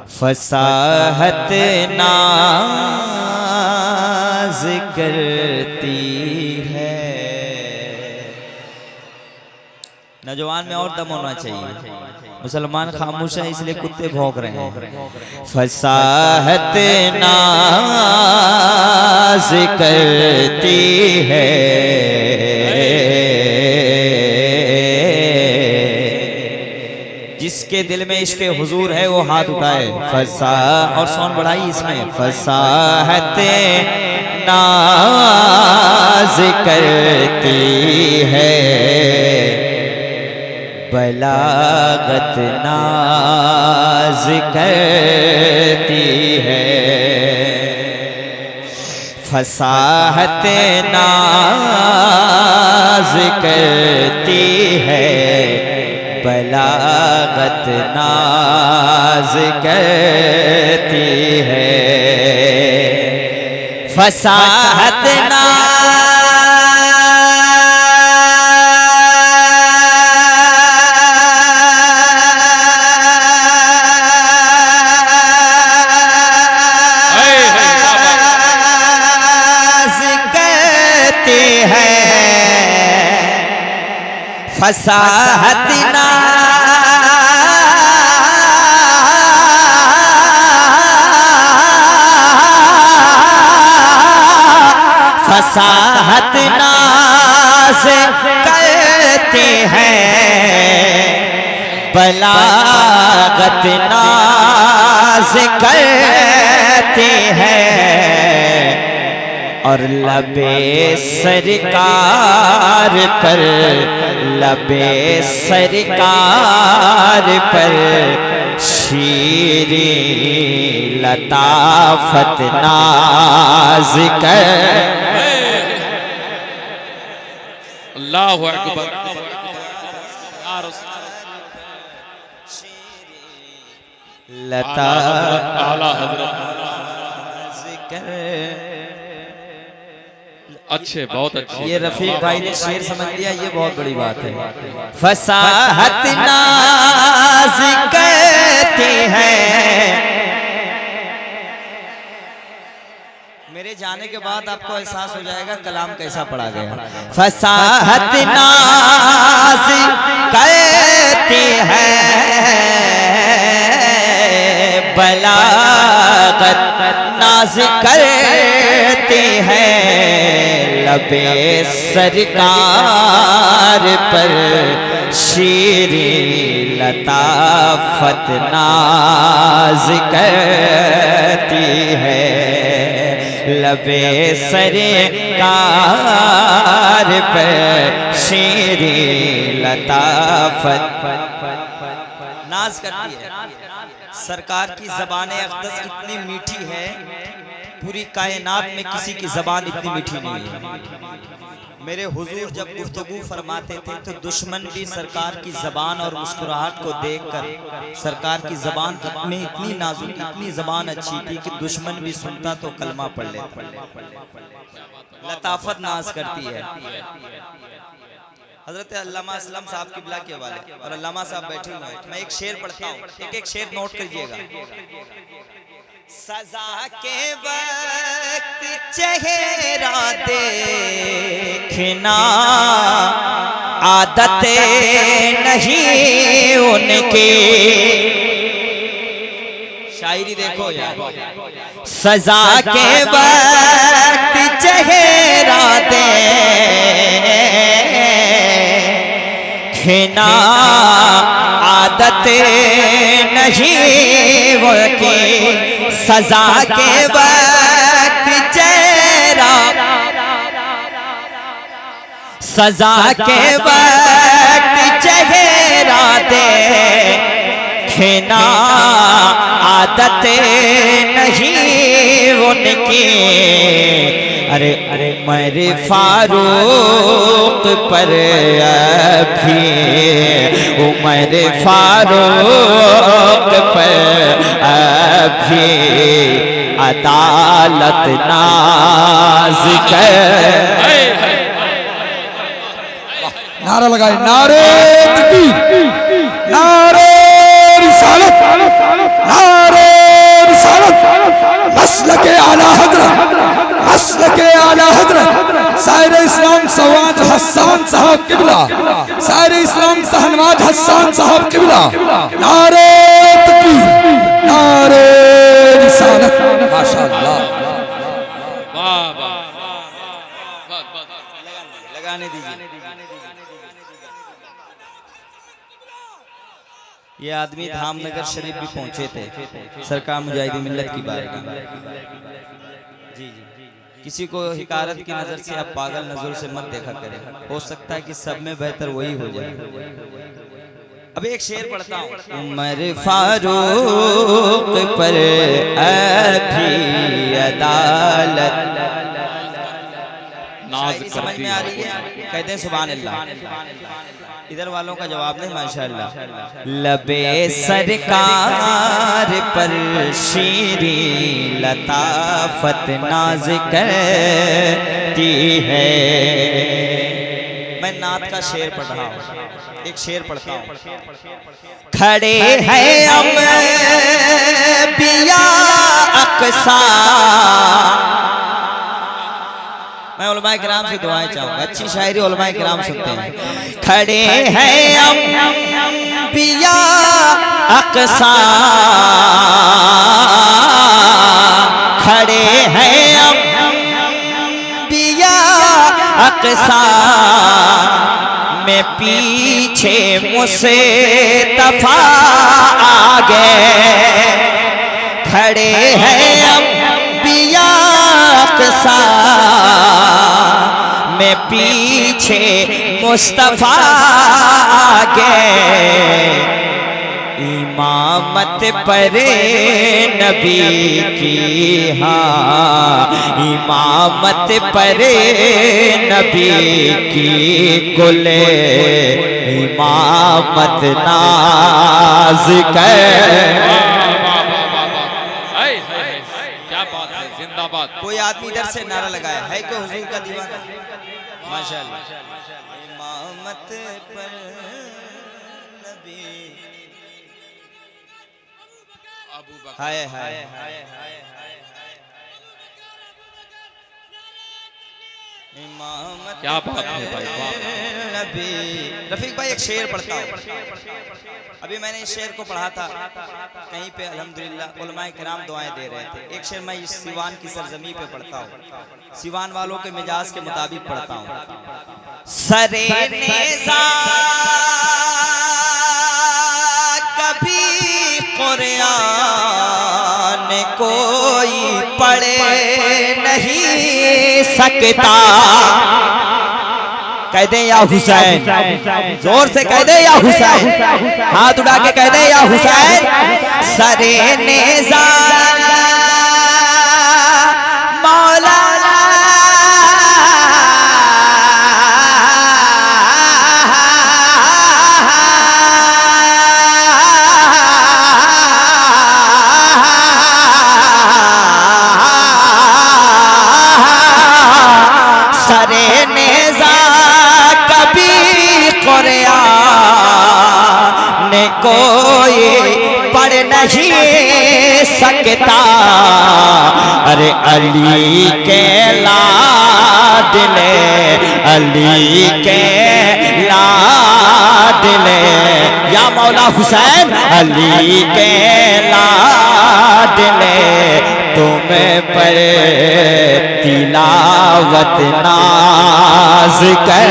फसाहत नाज करती है। नौजवान में और दम होना चाहिए, मुसलमान खामोश है इसलिए कुत्ते भौंक रहे हैं। फसाहत नाज करती है, जिसके दिल में इश्क़ हुजूर है वो हाथ उठाए। फसा और साउंड बढ़ाई इसमें। फसाहत नाज करती है, बलागत नाज करती है। फसाहत नाज करती है, बलागत नाज करती है। फसाहत फसाहत फसाहत नाज करते हैं, बलागत नाज करते हैं। और लबे सरकार पर, लबे सरकार पर शीरी लताफत नाज कर। अल्लाहु अकबर। लता आला हज़रत। अच्छे, बहुत अच्छे। ये रफीक भाई ने शेर समझ लिया, ये बहुत बड़ी बात है। फसाहत नाज करते हैं। मेरे जाने के बाद आपको एहसास हो जाएगा कलाम कैसा पढ़ा गया। फसाहत नाज करते हैं, बलागत नाज करते हैं। लबे सरकार पर शीरी लताफत नाज करती है। लबे सरकार पर शीरी लताफत नाज करती है। सरकार की ज़बान-ए अक़दस इतनी मीठी है, पूरी कायनात में किसी की ज़बान इतनी मीठी नहीं है। मेरे हुजूर जब गुफ्तगू फरमाते थे तो दुश्मन भी सरकार की ज़बान और मुस्कुराहट को देखकर, सरकार की ज़बान में इतनी नाजुक, इतनी ज़बान अच्छी थी कि दुश्मन भी सुनता तो कलमा पढ़ लेता। लताफत नाज करती है। हज़रत अल्लामा असलम साहब किबला के वाले और अल्लामा साहब बैठे हुए हैं। मैं एक शेर पढ़ता हूँ, एक शेर नोट करिएगा। सजा के वक्त चेहरा देखना आदत नहीं उनकी। शायरी देखो यार। सजा के वक्त चेहरा देखना आदत नहीं उनकी। सजा के वक्त चेहरा, सजा के वक्त चेहरा देखना आदत नहीं उनकी। अरे उमर फारूक पर अभी, उमर फारूक पर अभी अदालत नाज कर। नारा लगाए, नारे तकबीर, नारे रिसालत, नारे हसन साहब किबला, शायर इस्लाम शहनवाज हसन साहब किबला। नारे तकबीर, नारे रिसालत। माशाअल्लाह, वाह वाह लगाने दीजिए। ये आदमी धामनगर शरीफ भी पहुंचे थे, सरकार मुजाहिदीन मिल्लत की बारगाह में। जी जी, किसी को हिकारत की नजर से आप पागल नजर से मत देखा करें, हो सकता है कि सब में बेहतर वही हो जाए। अब एक शेर पढ़ता हूँ। उमर फारूक पर अभी अदालत। शायरी समझ में आ रही है? कहते हैं सुभान अल्लाह। इधर वालों का जवाब नहीं, माशाअल्लाह। लबे सरकार पर शीरी लताफत नाज करती है। मैं नात का शेर पढ़ रहा हूँ, एक शेर पढ़ता हूँ। खड़े हैं अंबिया अक़सा। मैं उलमाए किराम से दुआएं चाहूंगा, अच्छी शायरी उलमाए किराम सुनते हैं। खड़े हैं अंबिया अक़सा, खड़े हैं अंबिया अक़सा में पीछे मुस्तफा आगे। खड़े हैं अंबिया अक़सा में पीछे मुस्तफा आगे। इमामत पर नबी की, हाँ इमामत पर नबी की कुले इमामत नाज कर। कोई आदमी इधर से नारा लगाया है कि हुजूर का दीवाना। माशाअल्लाह। इमामत पर नबी, हाय हाय इमामत, क्या बात है भाई, नबी। रफीक भाई एक शेर पढ़ता हूँ। अभी मैंने इस शेर को पढ़ा था कहीं पे, अल्हम्दुलिल्लाह उलमाए किराम दुआएं दे रहे थे। एक शेर मैं इस सिवान की सरजमी पे पढ़ता हूँ, सिवान वालों के मिजाज के मुताबिक पढ़ता हूँ। सरे नेज़ा कभी कुरान कोई पढ़े नहीं सकता। कह दे या हुसैन, जोर से कह दे या हुसैन, हाथ उठा के कह दे या हुसैन। सरे नेज़ा मौला कोई पढ़ नहीं सकता। अरे अली के लाडले, अली के लाडले या मौला हुसैन, अली के लाडले तुम पर तिलावत नाज कर।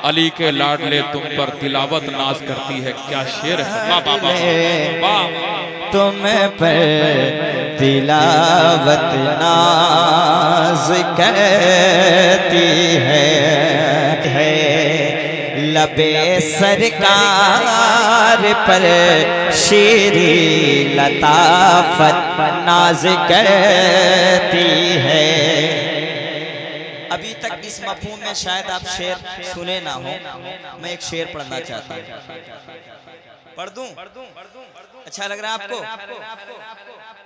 अली के लाडले तुम पर तिलावत नाज करती है। क्या शेर है, वाह बाबा, वाह। तुम पर तिलावत नाज करती है। लबे सरकार पर शीरी लताफत नाज करती है। अभी तक इस मफहूम में शायद आप शेर सुने ना हो, मैं एक शेर पढ़ना चाहता हूँ। पढ़ दूं? अच्छा लग रहा है आपको?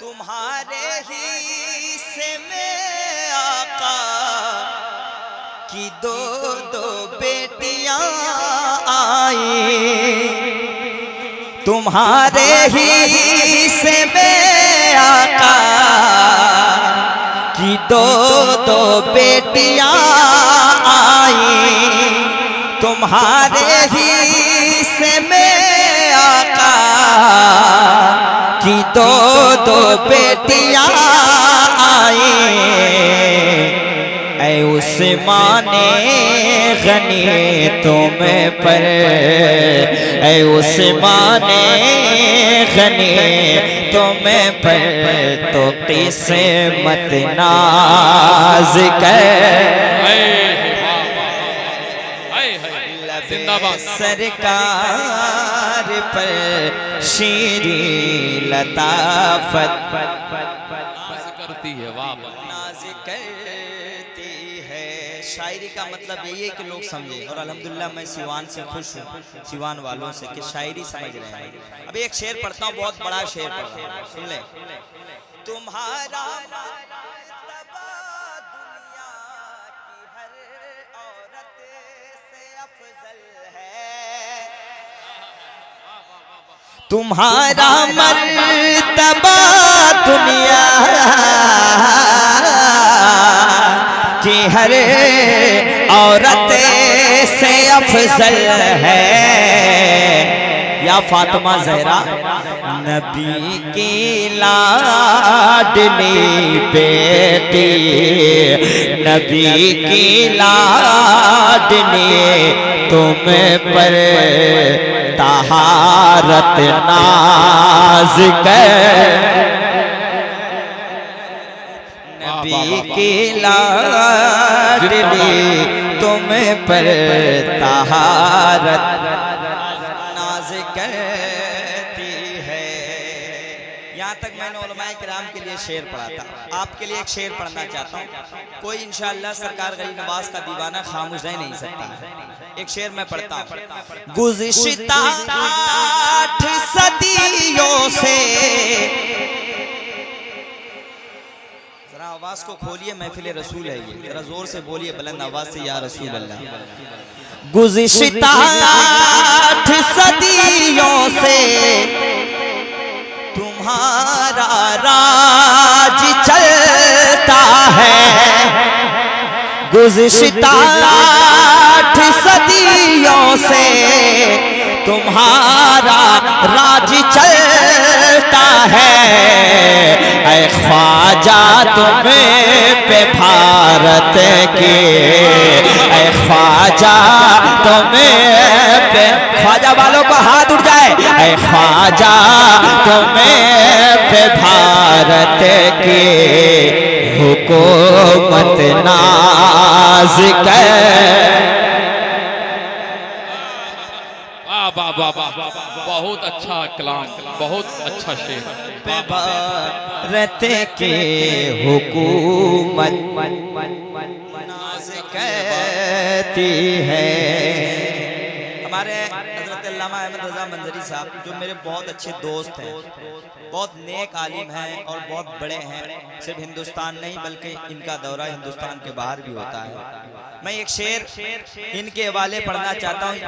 तुम्हारे ही से में आका की दो दो बेटियां आई, तुम्हारे ही से में आका की कि दो दो बेटियां आई तुम्हारे ही से में आका, कि दो दो बेटियां आई ऐ उस्माने गनी तुम पर, ऐ उस्माने गनी तुम पर तो किस्मत नाज कर। सरकार पर शीरी लताफत करती है, वाह नाज करती है। शायरी का मतलब यही है कि लोग समझे, और अल्हम्दुलिल्लाह मैं सिवान से खुश हूँ, सिवान वालों से कि शायरी समझ रहे हैं। अभी एक शेर पढ़ता हूँ, बहुत बड़ा शेर पढ़ता हूँ, सुन ले। तुम्हारा तुम्हारा मर्तबा दुनिया की हर औरत से अफजल है। या फातिमा ज़हरा नबी की लाडली बेटी, नबी की लाडली तुम पर तहारत नाज कर। नबी की लाडली तुम पर तहारत नाज करती है। यहाँ तक मैंने उलमाए किराम के लिए शेर पढ़ा था, आपके लिए एक शेर पढ़ना चाहता हूँ। कोई इंशाअल्लाह सरकार गरीब नवाज का दीवाना खामोश रह नहीं सकता। एक शेर मैं पढ़ता हूँ। गुज़िश्ता 8 सदियों से, जरा आवाज को खोलिए, महफिल रसूल है ये, जरा जोर से बोलिए बुलंद आवाज से, या रसूल अल्लाह। गुज़िश्ता 8 सदियों से तुम्हारा राज चलता है। गुज़िश्ता 8 सदियों से तुम्हारा राज चलता है। ऐ ख्वाजा तुम्हें पे भारत के, ऐ ख्वाजा तुम्हें पे, ख्वाजा वालों को हाथ उठ जाए। ऐ ख्वाजा तुम्हें पे भारत के हुकूमत नाज कर। वाह वाह वाह, बहुत अच्छा कलाम, बहुत अच्छा शेर। भारत के हुकूमत नाज करती है। हमारे हज़रत अल्लामा अहमद रज़ा मंजरी साहब जो मेरे बहुत अच्छे दोस्त हैं, बहुत नेक आलिम हैं और बहुत बड़े हैं। सिर्फ हिंदुस्तान नहीं बल्कि इनका दौरा हिंदुस्तान के बाहर भी होता है। मैं एक शेर इनके हवाले पढ़ना चाहता हूँ,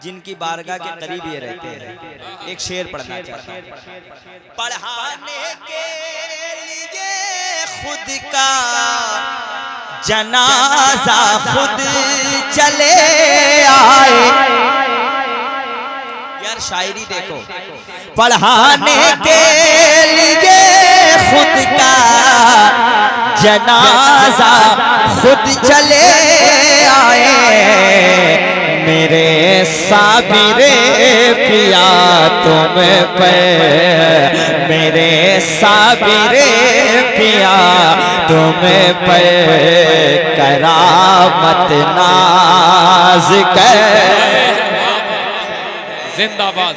जिनकी बारगाह के करीब ये रहते हैं। एक शेर पढ़ना चाहता हूँ। पढ़ाने के लिए खुद का जनाजा खुद चले आए। यार शायरी देखो, पढ़ाने के लिए खुद का जनाजा खुद चले आए। मेरे साबिरे पिया तुम पे, मेरे साबिरे पिया तुम पे करामत नाज कर। जिंदाबाद।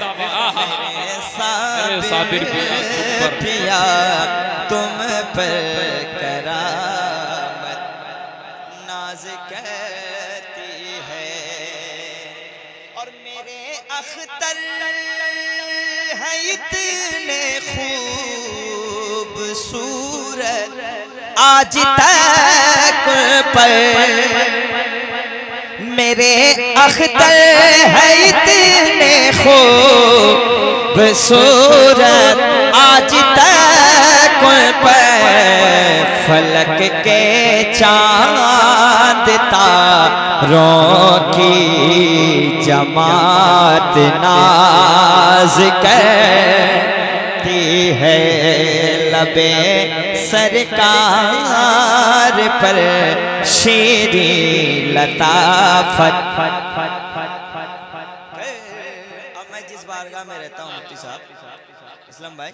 साबिर पिया तुम पर करामत नाज करती है। और मेरे अख्तर हैं इतने खूबसूरत आज तक पर, मेरे अख्तर है इतने खूबसूरत आज तक पर के चांद तारों की जमात नाज करती है, लबे सरकार पर शीरी लताफत। अब मैं जिस बारगाह में रहता हूँ मुफ्ती साहब इस्लाम भाई,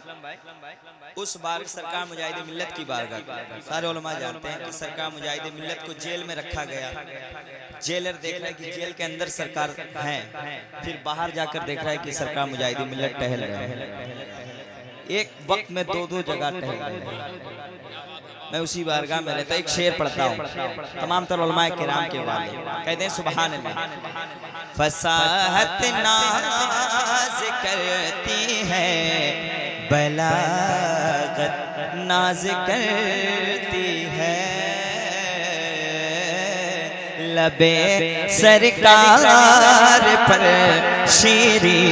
उस बार सरकार मुजाहिद मिल्लत की बारगाह, सारे उलमा जानते हैं कि सरकार मुजाहिद मिल्लत को जेल में रखा गया। जेलर देख रहा है कि जेल के अंदर सरकार है, फिर बाहर जाकर देख रहा है कि सरकार मुजाहिद मिल्लत टहल रहे हैं। एक वक्त में दो दो जगह टहल रहे हैं। मैं उसी बारगाह में रहता, एक शेर पढ़ता हूँ, तमाम तर उलमाए किराम के वाले कहते हैं सुभान अल्लाह। फसाहत नाज करती है, बलागत नाज करती है, लबे सरकार पर शीरी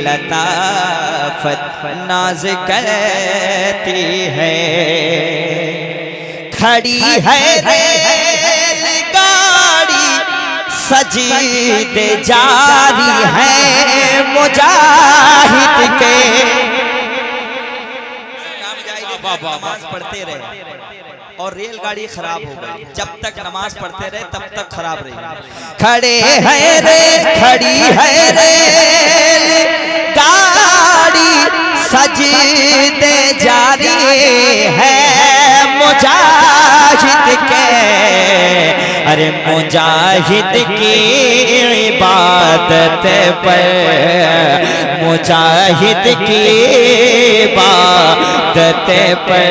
लताफत नाज करती है। खड़ी है रेलगाड़ी सजीदे जारी है मुजाहिद के, नमाज पढ़ते रहे और रेलगाड़ी खराब हो गई। जब तक नमाज पढ़ते रहे तब तक खराब रही। खड़ी है रेलगाड़ी सजीदे जारी है मुजाहिद के, अरे मुजाहिद की इबादत पर, मुजाहिद की इबादत पर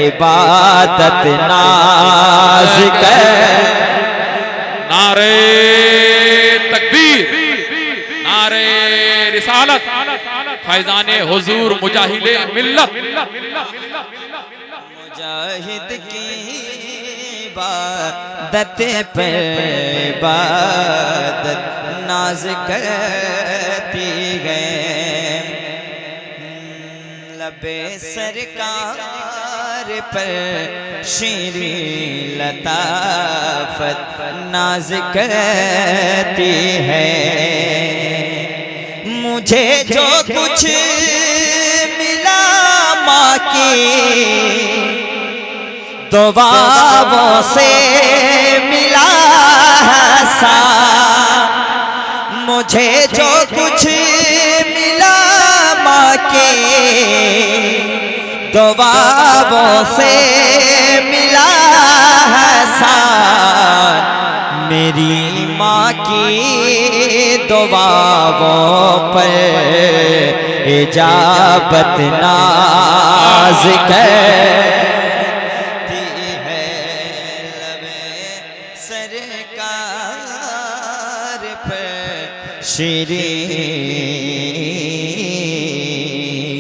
इबादत नाज कर। नारे तकबीर, नारे रिसालत, फैजाने हुजूर मुजाहिदे मिल्लत। मुजाहिद की इबादत पे इबादत नाज करती गए, लबे सरकार पर शीरी लताफत नाज करती है। मुझे जो कुछ मिला माँ की दुआओं से मिला सा, मुझे जो कुछ मिला माँ की दुआओं से मिला सा, मेरी माँ की दुआओं पर इजाबत नाज करती है, लबे सरकार पर शीरी